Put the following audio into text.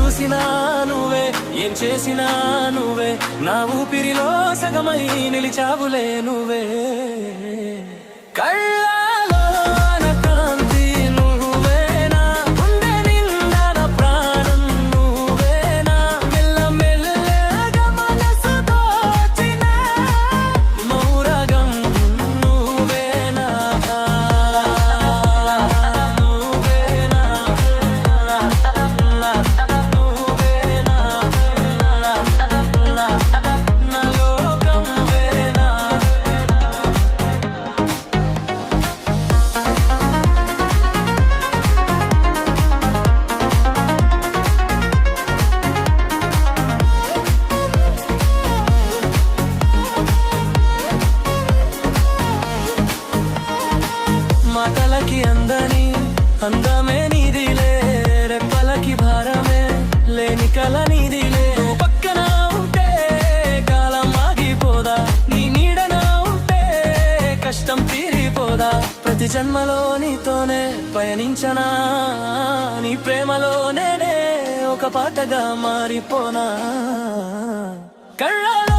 చూసినా నువ్వే, ఏం చేసినా నువ్వే, నా ఊపిరిలో సగమై నిలిచావులే నువ్వే. కళ్ళలోన కాంతి నువ్వేనా, గుండె నిండా నా ప్రాణం నువ్వేనా, మెల్లమెల్లగా మనసు దోచిన మౌరగం నువ్వేనా, నువ్వేనా, నువ్వేనా, నా లోకం వేనా. మాటలకి అందని అందమే నీదిలే, రెప్పలకి భారమే లేని కల నీదిలే. నువ్వు పక్కన ఉంటే కాలం ఆగిపోదా, నీ నీడన ఉంటే కష్టం తీరిపోదా. ప్రతి జన్మలో నీతోనే పయనించనా, నీ ప్రేమలో నేనే ఒక పాటగా మారిపోనా. కళ్ళలో